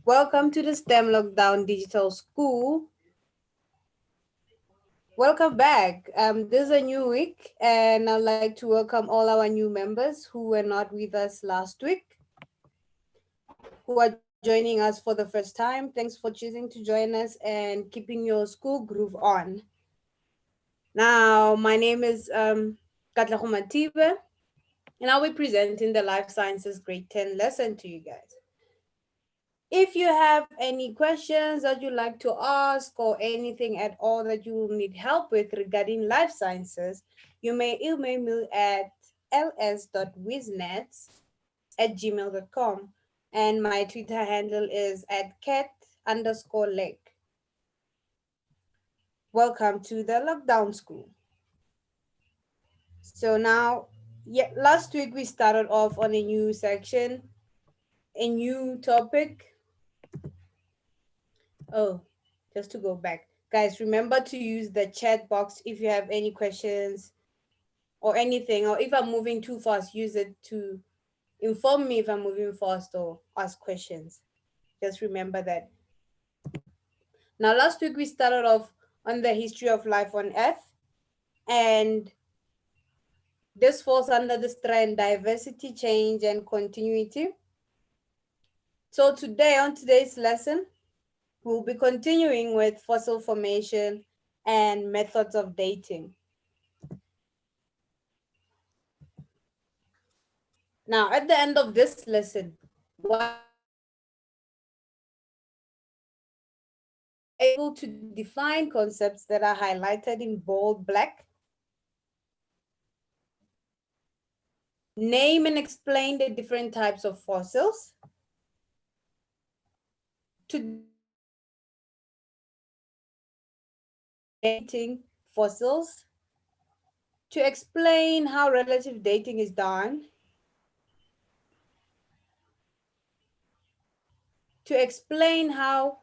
Welcome to the STEM Lockdown Digital School. Welcome back. This is a new week, and I'd like to welcome all our new members who were not with us last week, who are joining us for the first time. Thanks for choosing to join us and keeping your school groove on. Now, my name is Katlaho Matibe, and I'll be presenting the Life Sciences Grade 10 lesson to you guys. If you have any questions that you'd like to ask or anything at all that you will need help with regarding life sciences, you may email me at ls.wiznets@gmail.com, and my Twitter handle is at cat_leg. Welcome to the lockdown school. So now, last week we started off on a new section, a new topic. Oh, just to go back. Guys, remember to use the chat box if you have any questions or anything, or if I'm moving too fast, use it to inform me if I'm moving fast or ask questions. Just remember that. Now, last week we started off on the history of life on Earth, and this falls under the strand diversity, change, and continuity. So today, on today's lesson, we'll be continuing with fossil formation and methods of dating. Now, at the end of this lesson, what we are able to do is we are able to define concepts that are highlighted in bold black, name and explain the different types of fossils, to define dating fossils, to explain how relative dating is done, to explain how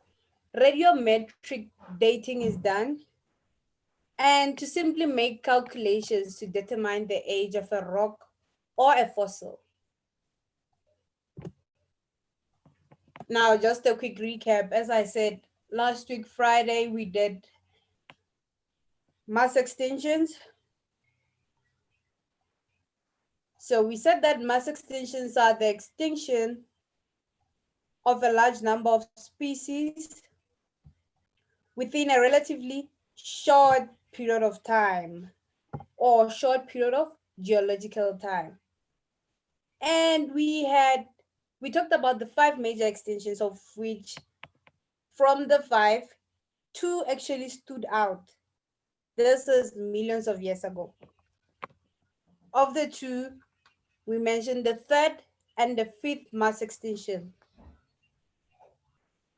radiometric dating is done, and to simply make calculations to determine the age of a rock or a fossil. Now, just a quick recap. As I said, last week, Friday, we did mass extinctions. So we said that mass extinctions are the extinction of a large number of species within a relatively short period of time or short period of geological time. And we talked about the 5 major extinctions, of which from the 5, 2 actually stood out. This is millions of years ago. Of the 2, we mentioned the 3rd and the 5th mass extinction.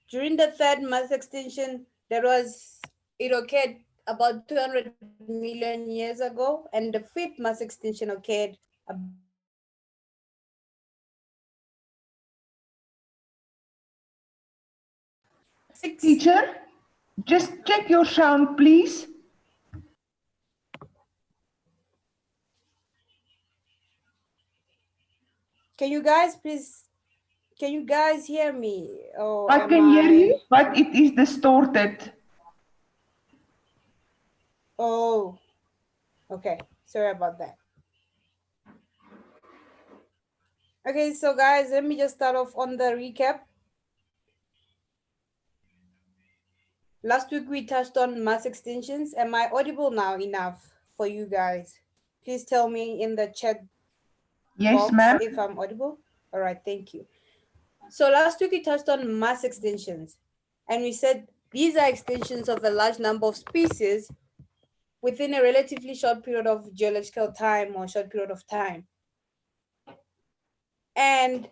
During the 3rd mass extinction, it occurred about 200 million years ago, and the 5th mass extinction occurred about 6. Teacher, just check your sound, please. Can you guys hear me? Or I am can hear you, I? but it is distorted. Oh, okay. Sorry about that. Okay, so guys, let me just start off on the recap. Last week we touched on mass extinctions. Am I audible now enough for you guys? Please tell me in the chat Yes, box ma'am. if I'm audible. All right, thank you. So last week we touched on mass extinctions, and we said these are extinctions of a large number of species within a relatively short period of geological time or short period of time. And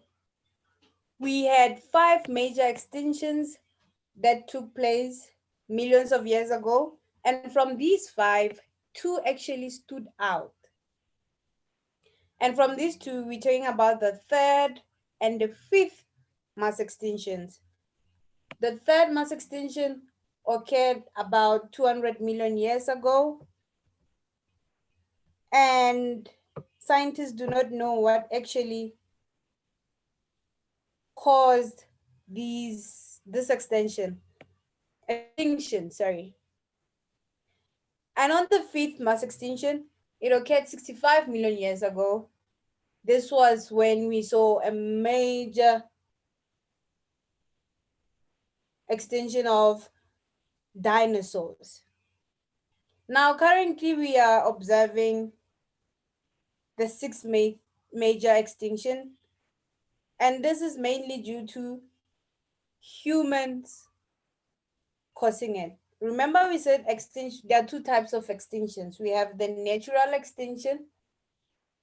we had 5 major extinctions that took place millions of years ago. And from these 5, 2 actually stood out. And from these 2, we're talking about the 3rd and the 5th mass extinctions. The 3rd mass extinction occurred about 200 million years ago. And scientists do not know what actually caused this extinction, sorry. And on the fifth mass extinction, it occurred 65 million years ago. This was when we saw a major extinction of dinosaurs. Now, currently, we are observing the sixth major extinction, and this is mainly due to humans causing it. Remember, we said extinction, there are two types of extinctions. We have the natural extinction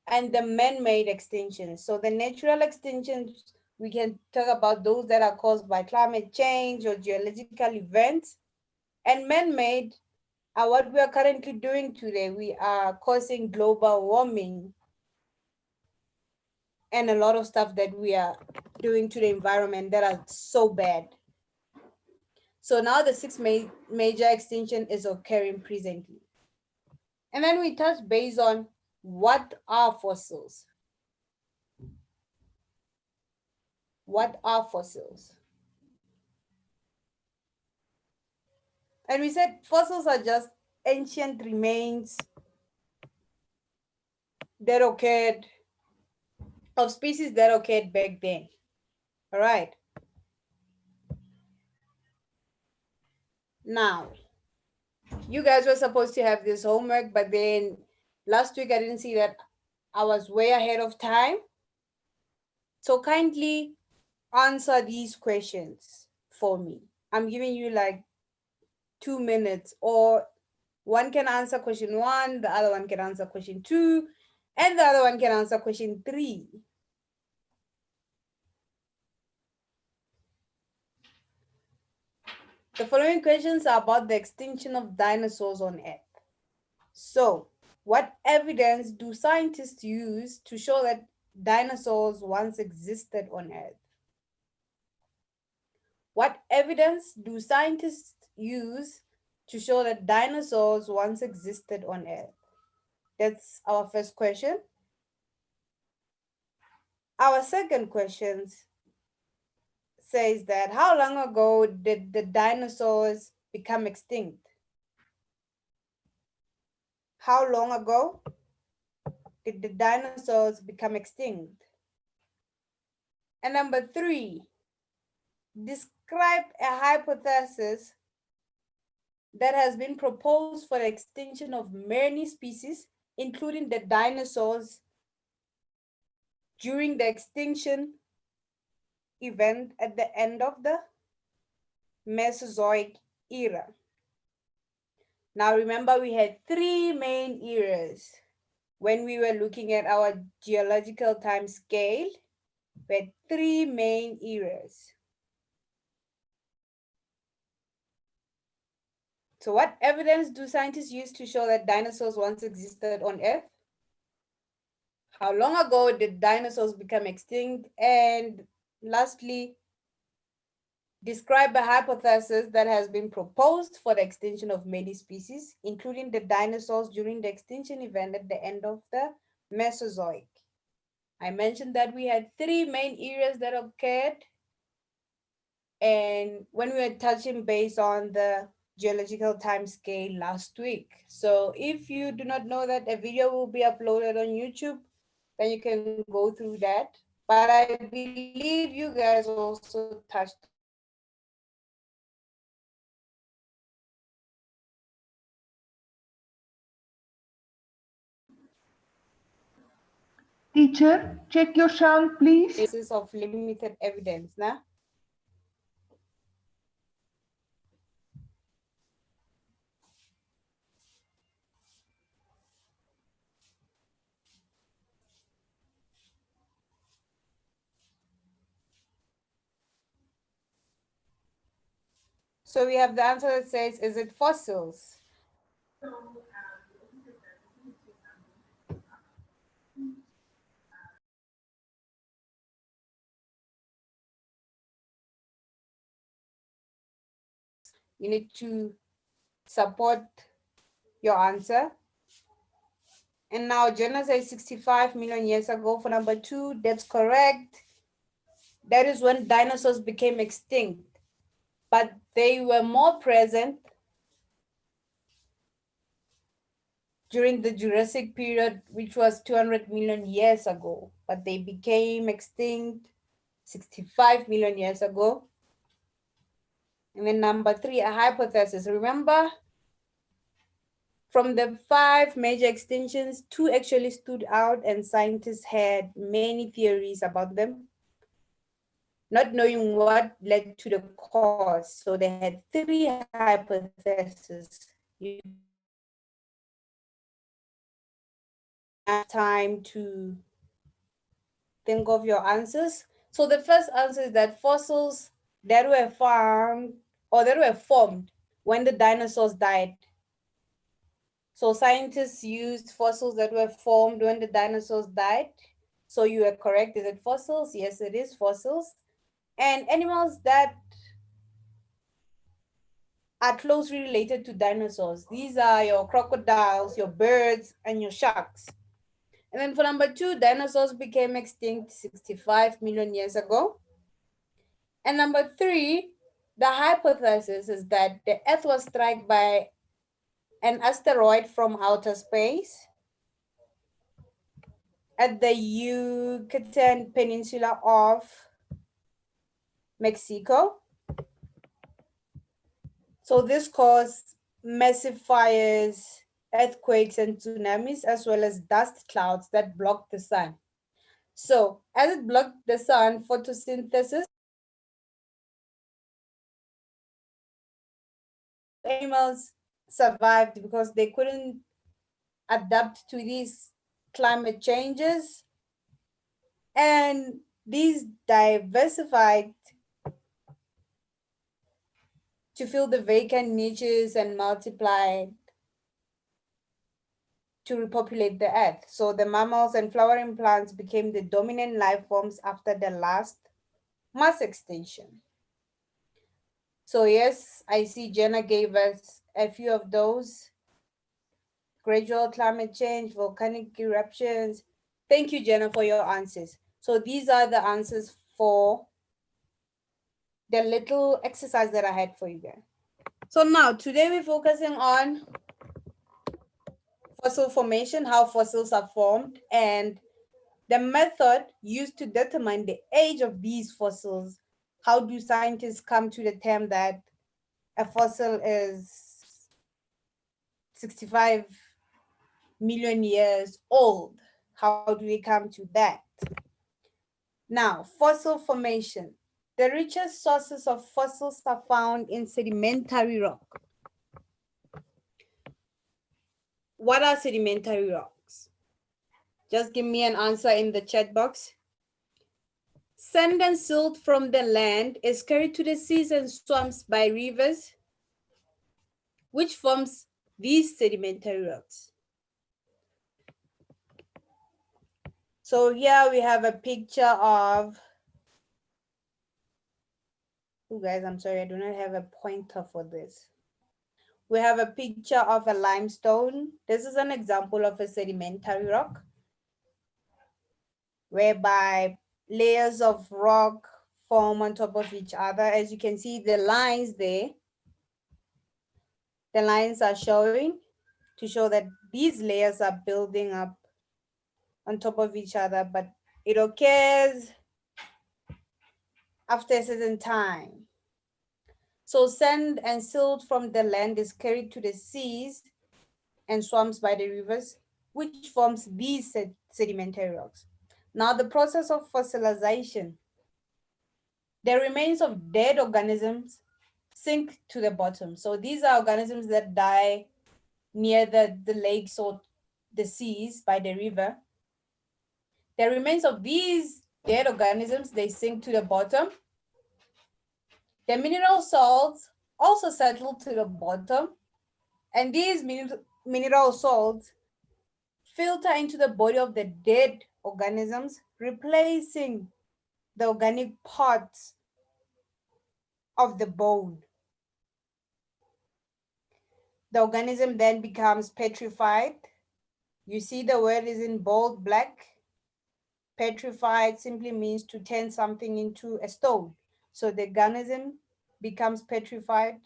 and the man-made extinctions. So the natural extinctions, we can talk about those that are caused by climate change or geological events. And man-made are what we are currently doing today. We are causing global warming and a lot of stuff that we are doing to the environment that are so bad. So now the sixth major extinction is occurring presently. And then we touch base on what are fossils? What are fossils? And we said fossils are just ancient remains that occurred of species that occurred back then. All right. Now, you guys were supposed to have this homework, but then last week I didn't see that I was way ahead of time. So kindly answer these questions for me. I'm giving you like 2 minutes, or one can answer question 1, the other one can answer question 2, and the other one can answer question 3. The following questions are about the extinction of dinosaurs on Earth. So, what evidence do scientists use to show that dinosaurs once existed on Earth? What evidence do scientists use to show that dinosaurs once existed on Earth? That's our first question. Our second question says that how long ago did the dinosaurs become extinct? How long ago did the dinosaurs become extinct? And number 3, describe a hypothesis that has been proposed for the extinction of many species, including the dinosaurs, during the extinction event at the end of the Mesozoic era. Now remember, we had 3 main eras when we were looking at our geological time scale. We had 3 main eras. So what evidence do scientists use to show that dinosaurs once existed on Earth? How long ago did dinosaurs become extinct? And lastly, describe a hypothesis that has been proposed for the extinction of many species, including the dinosaurs during the extinction event at the end of the Mesozoic. I mentioned that we had 3 main eras that occurred, and when we were touching base on the geological time scale last week. So if you do not know that, a video will be uploaded on YouTube, then you can go through that. But I believe you guys also touched on that last week. Teacher, check your sound, please. Basis of limited evidence, nah? So we have the answer that says, is it fossils? You need to support your answer. And now Jenna says 65 million years ago for number 2. That's correct. that is when dinosaurs became extinct, but they were more present during the Jurassic period, which was 200 million years ago, but they became extinct 65 million years ago. And then number 3, a hypothesis. Remember, from the 5 major extinctions, 2 actually stood out and scientists had many theories about them, not knowing what led to the cause. So they had 3 hypotheses. You have time to think of your answers. So the first answer is that fossils that were found or that were formed when the dinosaurs died. So scientists used fossils that were formed when the dinosaurs died. So you are correct. Is it fossils? Yes, it is fossils. And animals that are closely related to dinosaurs. These are your crocodiles, your birds, and your sharks. And then for number 2, dinosaurs became extinct 65 million years ago. And number 3, the hypothesis is that the Earth was struck by an asteroid from outer space at the Yucatan Peninsula of Mexico. So this caused massive fires, earthquakes, and tsunamis, as well as dust clouds that blocked the sun. So as it blocked the sun, photosynthesis, animals survived because they couldn't adapt to these climate changes. And these diversified to fill the vacant niches and multiplied to repopulate the earth. So the mammals and flowering plants became the dominant life forms after the last mass extinction. So yes, I see Jenna gave us a few of those. Gradual climate change, volcanic eruptions. Thank you, Jenna, for your answers. So these are the answers for the little exercise that I had for you guys. So now, today we're focusing on fossil formation, how fossils are formed, and the method used to determine the age of these fossils. How do scientists come to the term that a fossil is 65 million years old? How do they come to that? Now, fossil formation. The richest sources of fossils are found in sedimentary rock. What are sedimentary rocks? Just give me an answer in the chat box. Sand and silt from the land is carried to the seas and swamps by rivers, which forms these sedimentary rocks. So here we have a picture of, oh guys, I'm sorry, I do not have a pointer for this. We have a picture of a limestone. This is an example of a sedimentary rock, whereby layers of rock form on top of each other. As you can see, the lines there, the lines are showing to show that these layers are building up on top of each other, but it occurs after a certain time. So sand and silt from the land is carried to the seas and swamps by the rivers, which forms these sedimentary rocks. Now the process of fossilization. The remains of dead organisms sink to the bottom. So these are organisms that die near the lakes or the seas by the river. The remains of these dead organisms, they sink to the bottom. The mineral salts also settle to the bottom, and these mineral salts filter into the body of the dead organisms, replacing the organic parts of the bone. The organism then becomes petrified. You see the word is in bold black. Petrified simply means to turn something into a stone. So the organism becomes petrified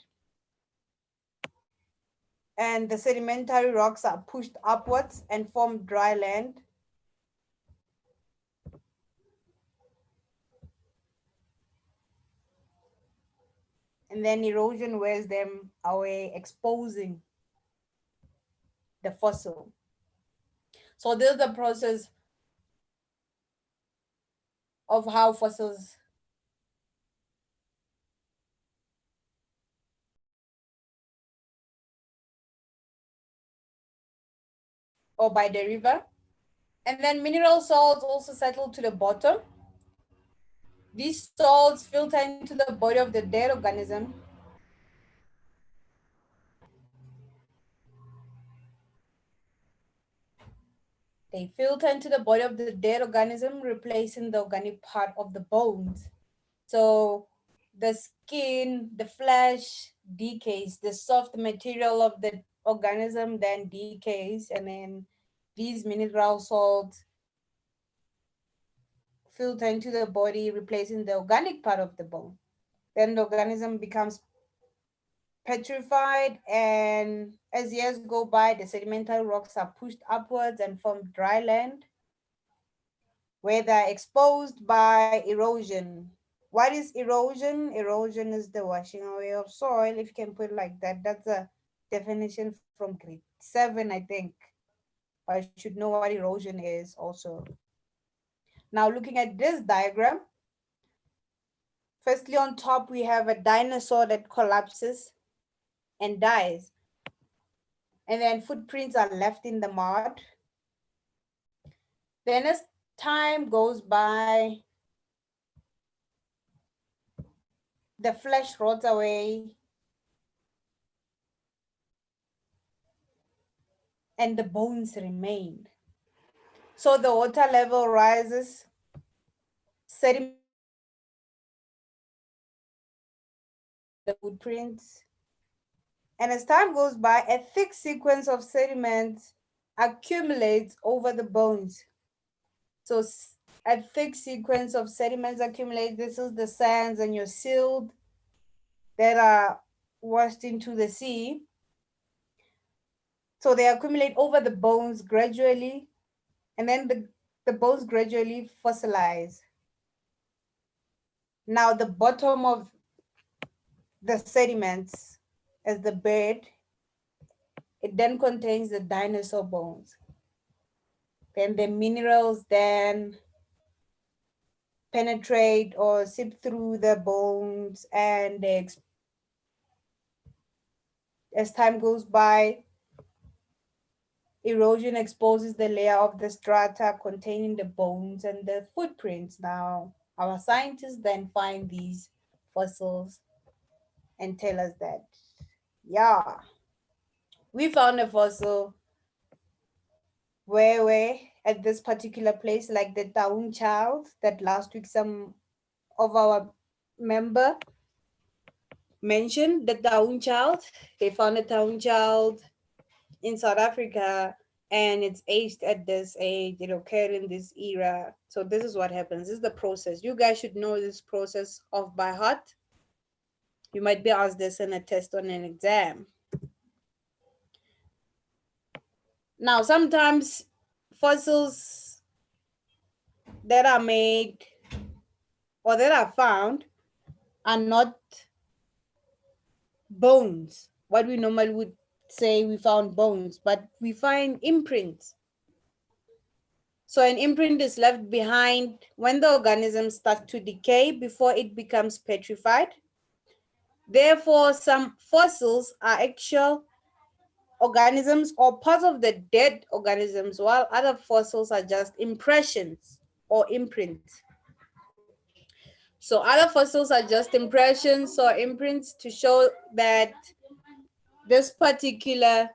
and the sedimentary rocks are pushed upwards and form dry land. And then erosion wears them away, exposing the fossil. So this is the process of how fossils or by the river. And then mineral salts also settle to the bottom. These salts filter into the body of the dead organism. They filter into the body of the dead organism, replacing the organic part of the bones. So the skin, the flesh decays, the soft material of the organism then decays, and then these mineral salts filter into the body, replacing the organic part of the bone. Then the organism becomes petrified, and as years go by, the sedimentary rocks are pushed upwards and form dry land where they're exposed by erosion. What is erosion? Erosion is the washing away of soil, if you can put it like that. That's a definition from grade 7, I think. I should know what erosion is also. Now, looking at this diagram, firstly on top, we have a dinosaur that collapses and dies. And then footprints are left in the mud. Then as time goes by, the flesh rots away and the bones remain. So the water level rises, sediment, the footprints. And as time goes by, a thick sequence of sediments accumulates over the bones. So a thick sequence of sediments accumulate. This is the sands and your silt that are washed into the sea. So they accumulate over the bones gradually, and then the bones gradually fossilize. Now the bottom of the sediments as the bed, it then contains the dinosaur bones. Then the minerals then penetrate or seep through the bones, and as time goes by, erosion exposes the layer of the strata containing the bones and the footprints. Now, our scientists then find these fossils and tell us that, yeah, we found a fossil where we at this particular place, like the town child that last week some of our member mentioned, the town child. They found a town child in South Africa, and it's aged at this age. It occurred in this era. So this is what happens. This is the process. You guys should know this process off by heart. You might be asked this in a test on an exam. Now, sometimes fossils that are made or that are found are not bones, what we normally would say we found bones, but we find imprints. So an imprint is left behind when the organism starts to decay before it becomes petrified. Therefore, some fossils are actual organisms or parts of the dead organisms, while other fossils are just impressions or imprints. So other fossils are just impressions or imprints to show that this particular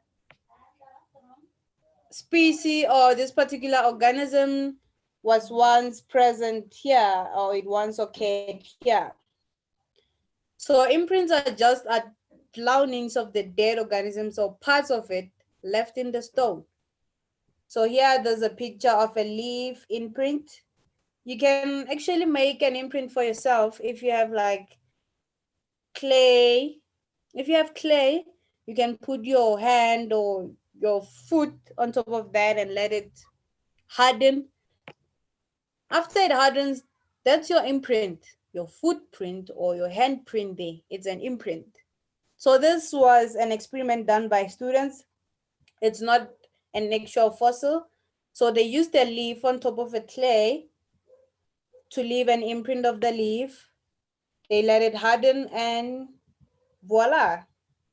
species or this particular organism was once present here, or it once occurred here. So imprints are just drownings of the dead organisms or parts of it left in the stone. So here there's a picture of a leaf imprint. You can actually make an imprint for yourself if you have like clay. If you have clay, you can put your hand or your foot on top of that and let it harden. After it hardens, that's your imprint, your footprint or your handprint there. It's an imprint. So this was an experiment done by students. It's not an actual fossil. So they used a leaf on top of a clay to leave an imprint of the leaf. They let it harden and voila,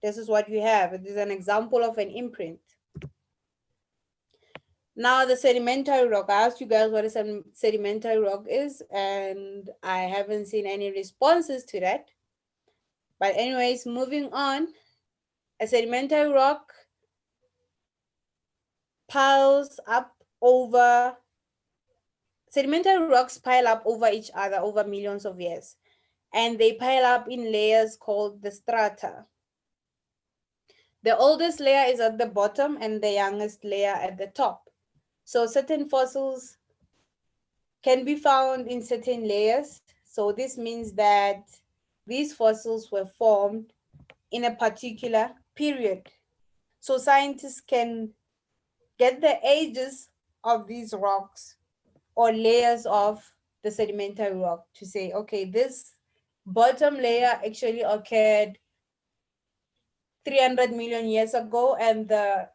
this is what you have. It is an example of an imprint. Now the sedimentary rock, I asked you guys what a sedimentary rock is, and I haven't seen any responses to that. But anyways, moving on, a sedimentary rock piles up over, sedimentary rocks pile up over each other over millions of years, and they pile up in layers called the strata. The oldest layer is at the bottom and the youngest layer at the top. So certain fossils can be found in certain layers. So this means that these fossils were formed in a particular period. So scientists can get the ages of these rocks or layers of the sedimentary rock to say, okay, this bottom layer actually occurred 300 million years ago, and the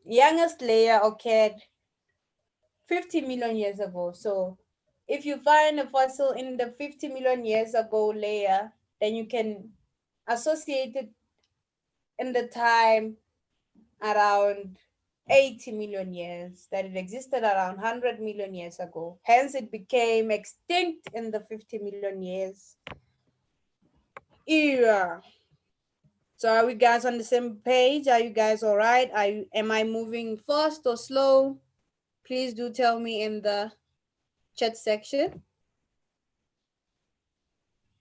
youngest layer occurred 50 million years ago. So if you find a fossil in the 50 million years ago layer, then you can associate it in the time around 80 million years, that it existed around 100 million years ago. Hence, it became extinct in the 50 million years era. So are we guys on the same page? Are you guys all right? Am I moving fast or slow? Please do tell me in the chat section.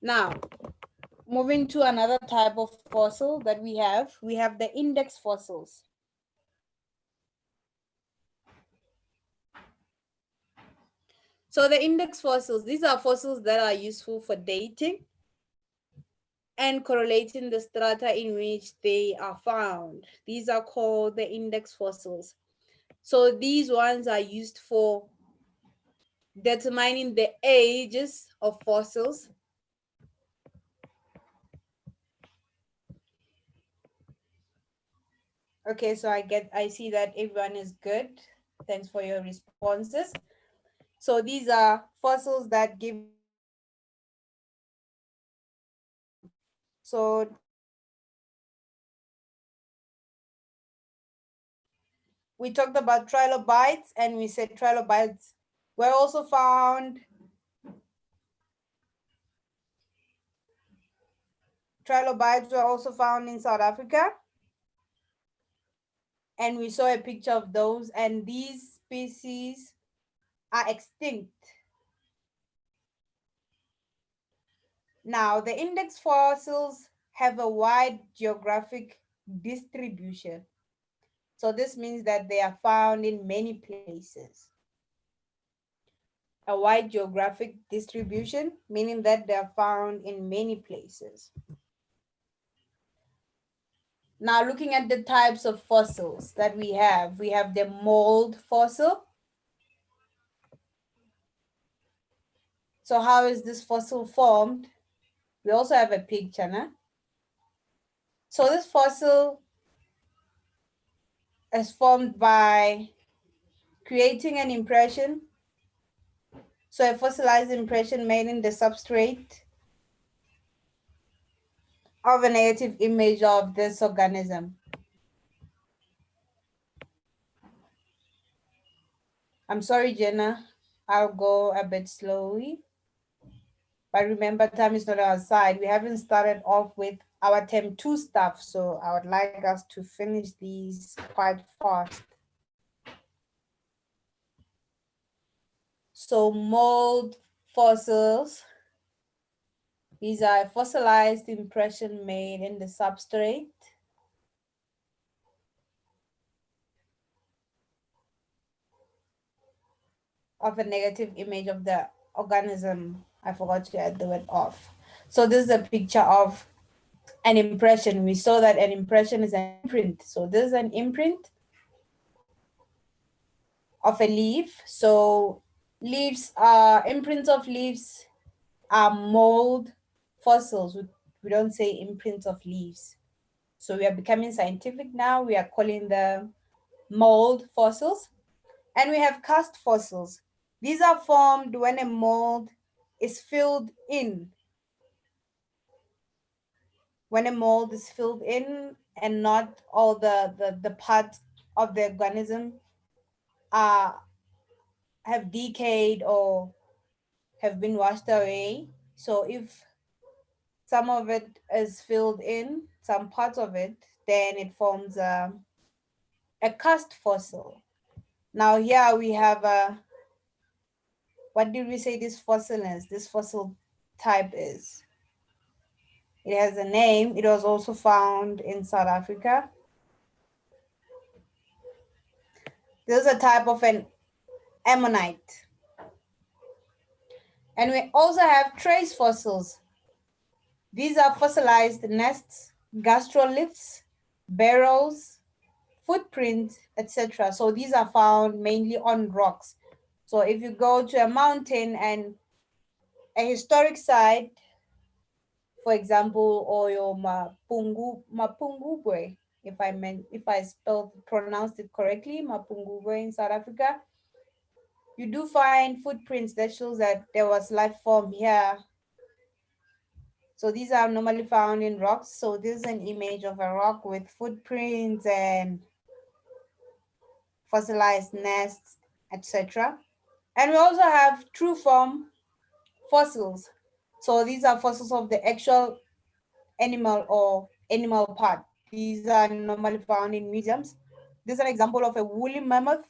Now, moving to another type of fossil that we have the index fossils. So the index fossils, these are fossils that are useful for dating and correlating the strata in which they are found. These are called the index fossils. So these ones are used for determining the ages of fossils. Okay, so I see that everyone is good. Thanks for your responses. So these are fossils that give us the age of the organism. So we talked about trilobites, and we said trilobites were also found. Trilobites were also found in South Africa. And we saw a picture of those, and these species are extinct. Now, the index fossils have a wide geographic distribution. So this means that they are found in many places. A wide geographic distribution, meaning that they are found in many places. Now, looking at the types of fossils that we have the mold fossil. So how is this fossil formed? We also have a picture, nah? So this fossil is formed by creating an impression. So a fossilized impression made in the substrate of a negative image of this organism. I'm sorry, Jenna. I'll go a bit slowly. But remember, time is not our side. We haven't started off with our term 2 stuff. So I would like us to finish these quite fast. So mold fossils. These are a fossilized impression made in the substrate of a negative image of the organism. I forgot to add the word of. So this is a picture of an impression. We saw that an impression is an imprint. So this is an imprint of a leaf. So leaves are imprints of leaves are mold fossils. We don't say imprints of leaves. So we are becoming scientific now. We are calling them mold fossils. And we have cast fossils. These are formed when a mold is filled in. When a mold is filled in and not all the parts of the organism are have decayed or have been washed away. So if some of it is filled in, some parts of it, then it forms a cast fossil. Now here we have a, what did we say this fossil is? This fossil type is. It has a name. It was also found in South Africa. This is a type of an ammonite. And we also have trace fossils. These are fossilized nests, gastroliths, barrels, footprints, etc. So these are found mainly on rocks. So if you go to a mountain and a historic site, for example, or your Mapungubwe, if I pronounced it correctly, Mapungubwe in South Africa, you do find footprints that shows that there was life form here. So these are normally found in rocks. So this is an image of a rock with footprints and fossilized nests, etc. And we also have true form fossils. So these are fossils of the actual animal or animal part. These are normally found in museums. This is an example of a woolly mammoth.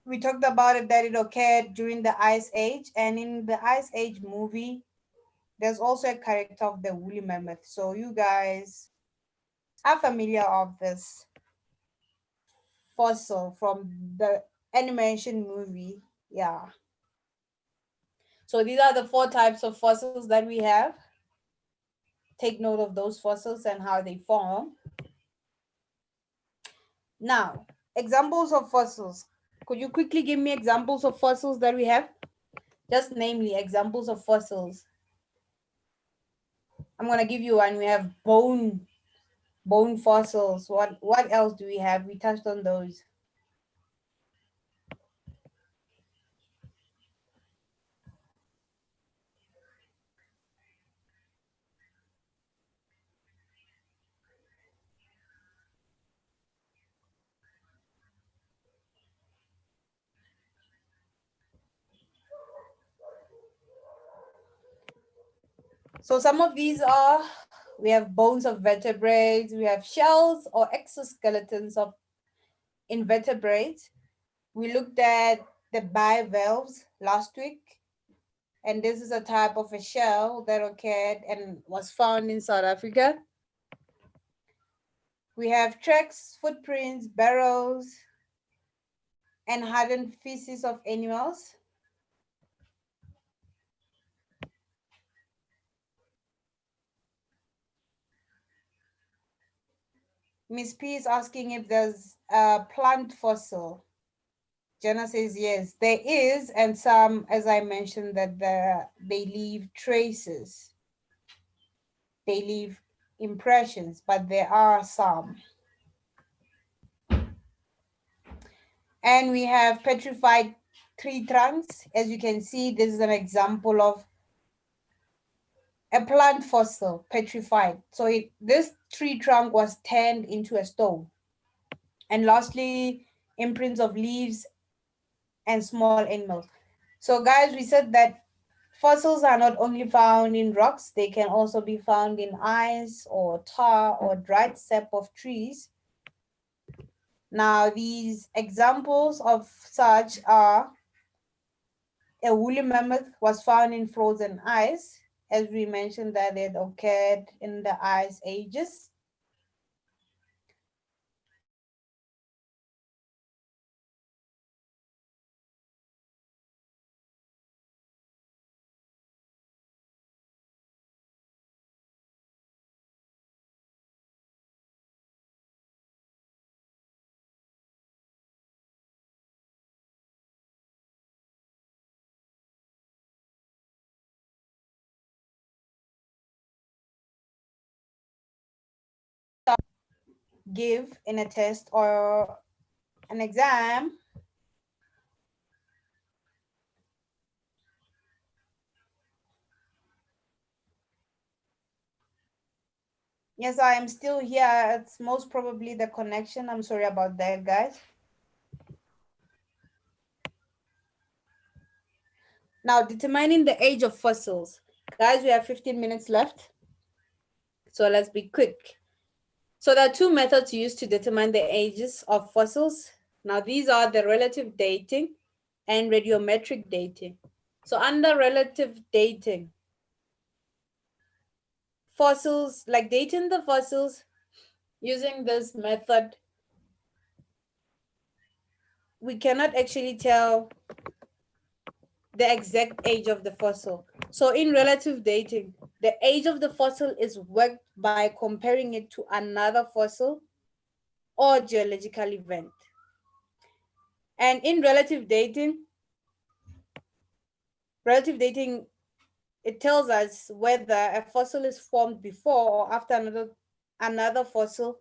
We talked about it that it occurred during the Ice Age, and in the Ice Age movie, there's also a character of the woolly mammoth. So you guys are familiar of this fossil from the animation movie. Yeah. So these are the 4 types of fossils that we have. Take note of those fossils and how they form. Now, examples of fossils. Could you quickly give me examples of fossils that we have? Just namely examples of fossils. I'm gonna give you one. We have bone fossils. What else do we have? We touched on those. So some of these are, we have bones of vertebrates, we have shells or exoskeletons of invertebrates. We looked at the bivalves last week, and this is a type of a shell that occurred and was found in South Africa. We have tracks, footprints, burrows, and hardened feces of animals. Miss P is asking if there's a plant fossil. Jenna says yes, there is, and some, as I mentioned, that they leave traces. They leave impressions, but there are some. And we have petrified tree trunks. As you can see, this is an example of a plant fossil, petrified. So this tree trunk was turned into a stone. And lastly, imprints of leaves and small animals. So guys, we said that fossils are not only found in rocks, they can also be found in ice or tar or dried sap of trees. Now, these examples of such are a woolly mammoth was found in frozen ice, as we mentioned that it occurred in the ice ages. give in a test or an exam. Yes, I am still here. It's most probably the connection. I'm sorry about that, guys. Now, determining the age of fossils. Guys, we have 15 minutes left. So let's be quick. So there are two methods used to determine the ages of fossils. Now, these are the relative dating and radiometric dating. So under relative dating, fossils, like dating the fossils using this method, we cannot actually tell the exact age of the fossil. So in relative dating, the age of the fossil is worked by comparing it to another fossil or geological event. And in relative dating, it tells us whether a fossil is formed before or after another fossil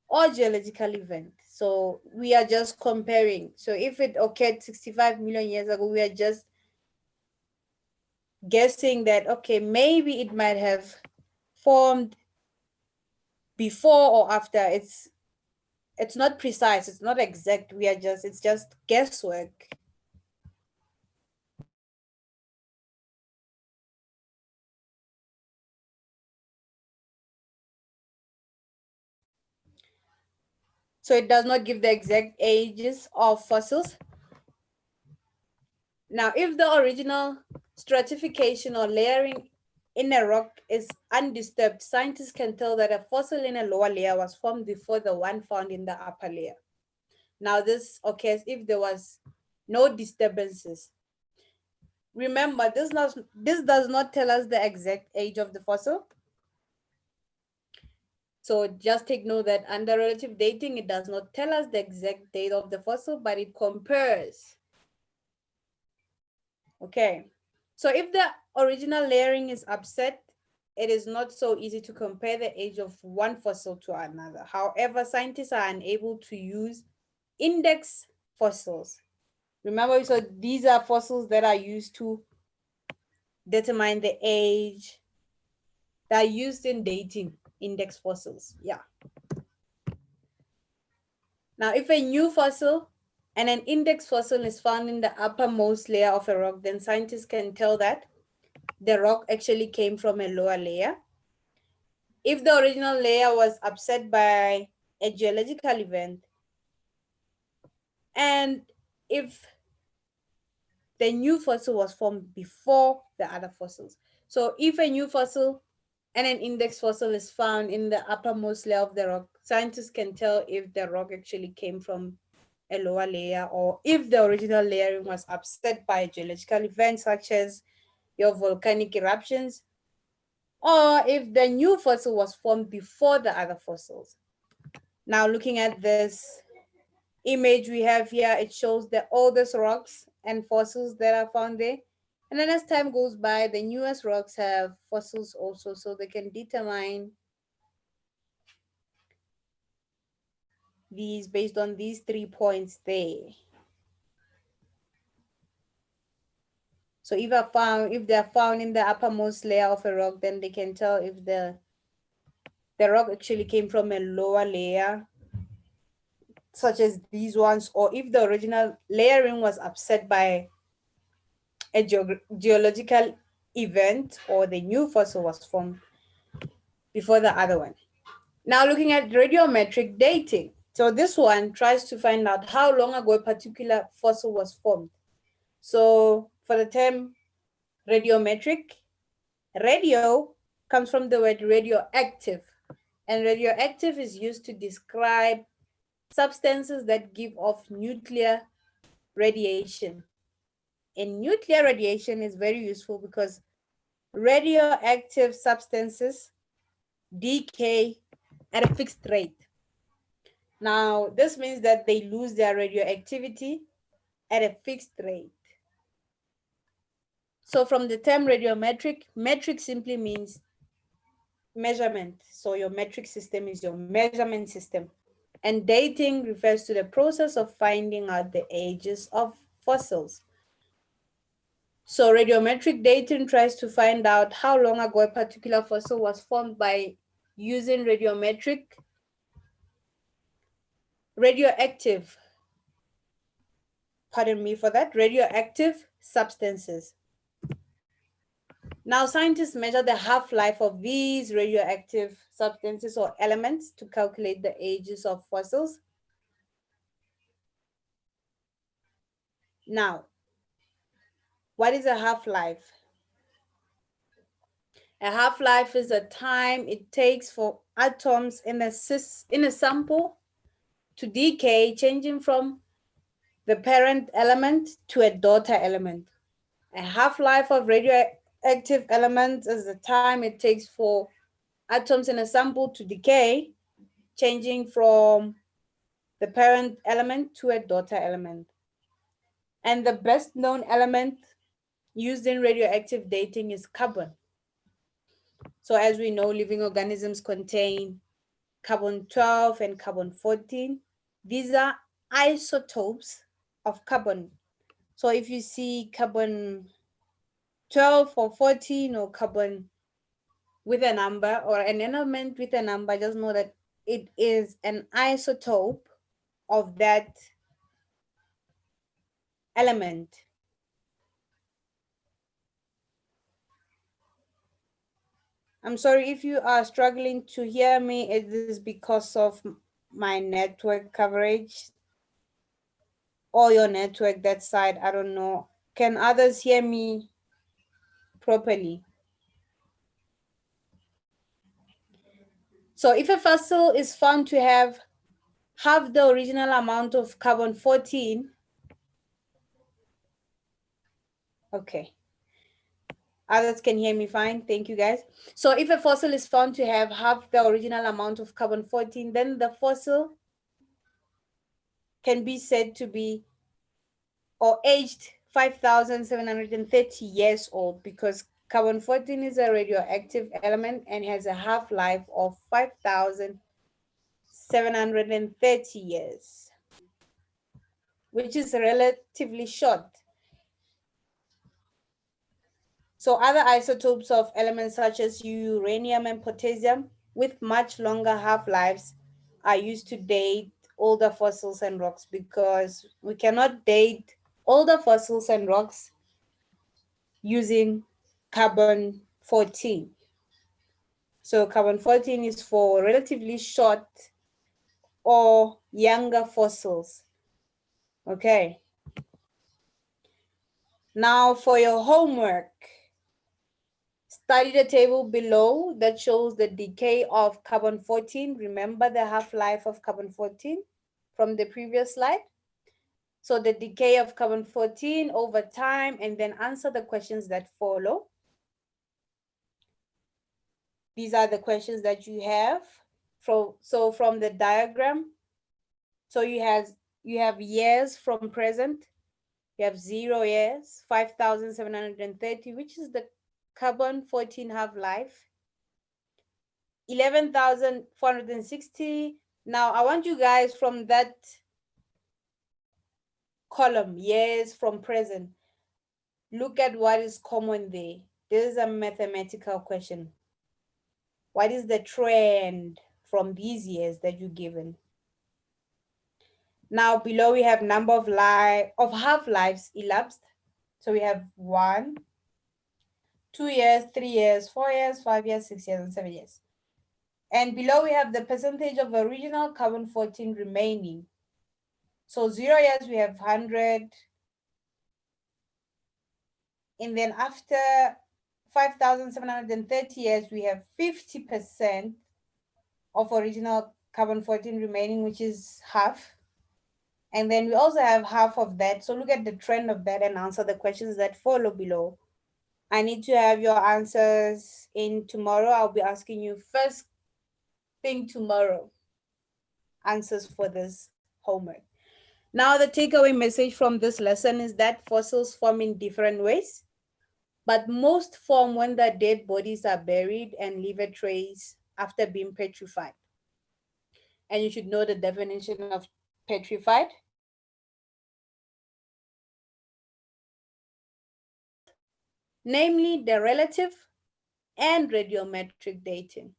or geological event. So we are just comparing. So if it occurred 65 million years ago, we are just guessing that, okay, maybe it might have formed before or after. It's not precise, it's not exact. It's just guesswork. So it does not give the exact ages of fossils. Now, if the original stratification or layering in a rock is undisturbed, scientists can tell that a fossil in a lower layer was formed before the one found in the upper layer. Now, this occurs if there was no disturbances. Remember, this does not tell us the exact age of the fossil. So just take note that under relative dating, it does not tell us the exact date of the fossil, but it compares. Okay, so if the original layering is upset, it is not so easy to compare the age of one fossil to another. However, scientists are unable to use index fossils. Remember, so these are fossils that are used to determine the age. That are used in dating, index fossils. Yeah. Now, if a new fossil and an index fossil is found in the uppermost layer of a rock, then scientists can tell that the rock actually came from a lower layer. If the original layer was upset by a geological event, and if the new fossil was formed before the other fossils. So if a new fossil and an index fossil is found in the uppermost layer of the rock, scientists can tell if the rock actually came from a lower layer or if the original layering was upset by a geological event such as your volcanic eruptions, or if the new fossil was formed before the other fossils. Now looking at this image we have here, it shows the oldest rocks and fossils that are found there. And then as time goes by, the newest rocks have fossils also, so they can determine these based on these 3 points there. So if they're found in the uppermost layer of a rock, then they can tell if the rock actually came from a lower layer, such as these ones, or if the original layering was upset by a geological event or the new fossil was formed before the other one. Now looking at radiometric dating. So this one tries to find out how long ago a particular fossil was formed. So for the term radiometric, radio comes from the word radioactive, and radioactive is used to describe substances that give off nuclear radiation. And nuclear radiation is very useful because radioactive substances decay at a fixed rate. Now, this means that they lose their radioactivity at a fixed rate. So from the term radiometric, metric simply means measurement. So your metric system is your measurement system. And dating refers to the process of finding out the ages of fossils. So radiometric dating tries to find out how long ago a particular fossil was formed by using radioactive substances. Now, scientists measure the half-life of these radioactive substances or elements to calculate the ages of fossils. Now, what is a half-life? A half-life is the time it takes for atoms in a sample to decay, changing from the parent element to a daughter element. A half-life of radioactive elements is the time it takes for atoms in a sample to decay, changing from the parent element to a daughter element. And the best known element used in radioactive dating is carbon. So as we know, living organisms contain carbon-12 and carbon-14. These are isotopes of carbon. So if you see carbon-12 or 14 or carbon with a number or an element with a number, just know that it is an isotope of that element. I'm sorry if you are struggling to hear me, it is because of my network coverage or your network that side, I don't know. Can others hear me properly? So if a fossil is found to have half the original amount of carbon-14, okay. Others can hear me fine, thank you guys. So if a fossil is found to have half the original amount of carbon-14, then the fossil can be said to be or aged 5,730 years old because carbon-14 is a radioactive element and has a half-life of 5,730 years, which is relatively short. So other isotopes of elements such as uranium and potassium with much longer half-lives are used to date older fossils and rocks because we cannot date older fossils and rocks using carbon-14. So carbon-14 is for relatively short or younger fossils. Okay. Now for your homework, study the table below that shows the decay of carbon-14. Remember the half-life of carbon-14 from the previous slide? So the decay of carbon-14 over time, and then answer the questions that follow. These are the questions that you have. So from the diagram, so you have years from present. You have 0 years, 5,730, which is the carbon-14 half-life. 11,460. Now I want you guys from that column, years from present, look at what is common there. This is a mathematical question. What is the trend from these years that you're given? Now below we have number of half-lives elapsed. So we have 1, 2 years, 3 years, 4 years, 5 years, 6 years, and 7 years. And below we have the percentage of original carbon-14 remaining. So 0 years we have 100. And then after 5,730 years, we have 50% of original carbon-14 remaining, which is half. And then we also have half of that. So look at the trend of that and answer the questions that follow below. I need to have your answers in tomorrow. I'll be asking you first thing tomorrow, answers for this homework. Now the takeaway message from this lesson is that fossils form in different ways, but most form when the dead bodies are buried and leave a trace after being petrified. And you should know the definition of petrified. Namely the relative and radiometric dating.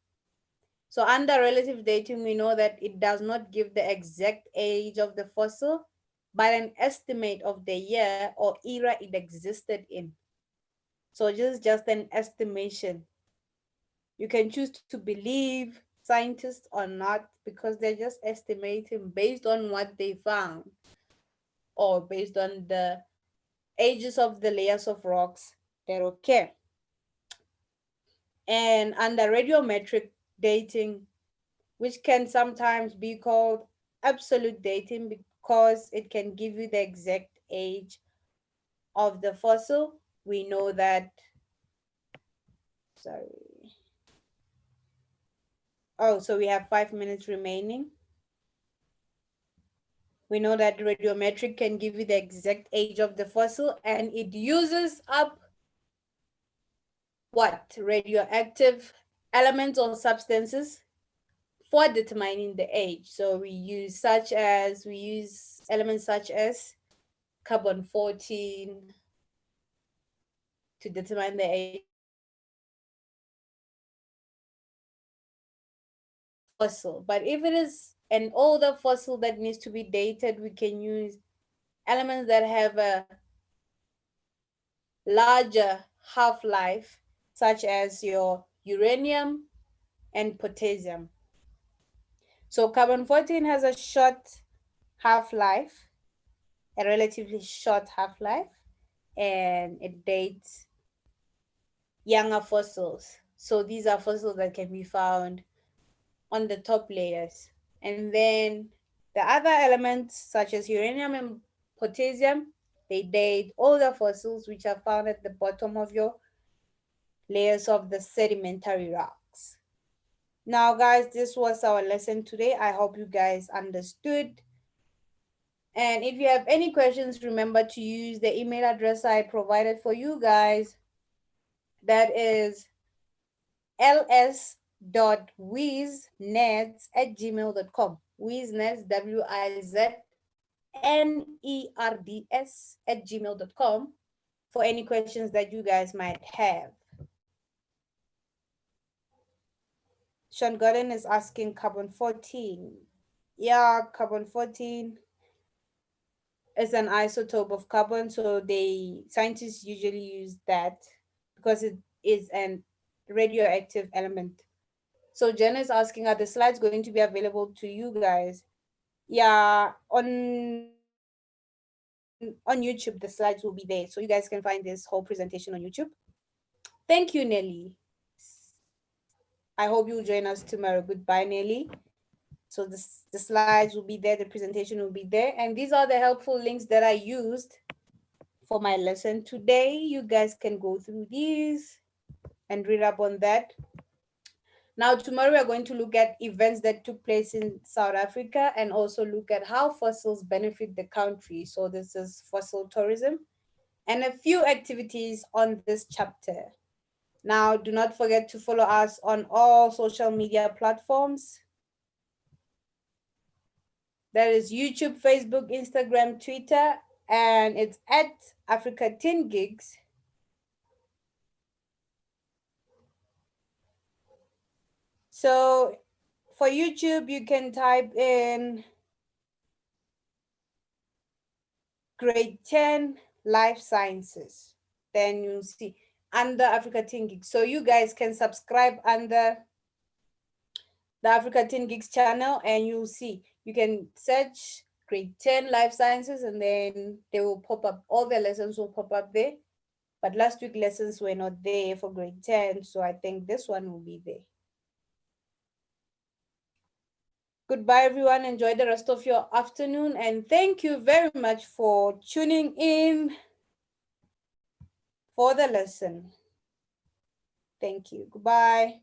So under relative dating, we know that it does not give the exact age of the fossil, but an estimate of the year or era it existed in. So this is just an estimation. You can choose to believe scientists or not because they're just estimating based on what they found or based on the ages of the layers of rocks that occur. And under radiometric dating, which can sometimes be called absolute dating because it can give you the exact age of the fossil. We know that, sorry. Oh, so we have 5 minutes remaining. We know that radiometric can give you the exact age of the fossil and it uses up what? Radioactive elements or substances for determining the age. So we use elements such as carbon 14 to determine the age of fossil. But if it is an older fossil that needs to be dated, we can use elements that have a larger half-life, such as your uranium and potassium. So carbon 14 has a short half-life, a relatively short half-life, and it dates younger fossils. So these are fossils that can be found on the top layers. And then the other elements, such as uranium and potassium, they date older fossils which are found at the bottom of your layers of the sedimentary rocks. Now, guys, this was our lesson today. I hope you guys understood. And if you have any questions, remember to use the email address I provided for you guys. That is ls.wiznets@gmail.com. Wiznets, WIZNERDS@gmail.com for any questions that you guys might have. Sean Gordon is asking carbon 14. Yeah, carbon 14 is an isotope of carbon, so scientists usually use that because it is an radioactive element. So Jen is asking, are the slides going to be available to you guys? Yeah, on YouTube, the slides will be there. So you guys can find this whole presentation on YouTube. Thank you, Nelly. I hope you'll join us tomorrow. Goodbye, Nelly. So the slides will be there, the presentation will be there. And these are the helpful links that I used for my lesson today. You guys can go through these and read up on that. Now, tomorrow we're going to look at events that took place in South Africa and also look at how fossils benefit the country. So this is fossil tourism and a few activities on this chapter. Now, do not forget to follow us on all social media platforms. That is YouTube, Facebook, Instagram, Twitter, and it's at Africa 10 Gigs. So for YouTube, you can type in grade 10 life sciences. Then you'll see under Africa 10 Gigs. So you guys can subscribe under the Africa 10 Gigs channel and you'll see. You can search grade 10 life sciences and then they will pop up. All the lessons will pop up there. But last week lessons were not there for grade 10. So I think this one will be there. Goodbye, everyone. Enjoy the rest of your afternoon. And thank you very much for tuning in for the lesson. Thank you. Goodbye.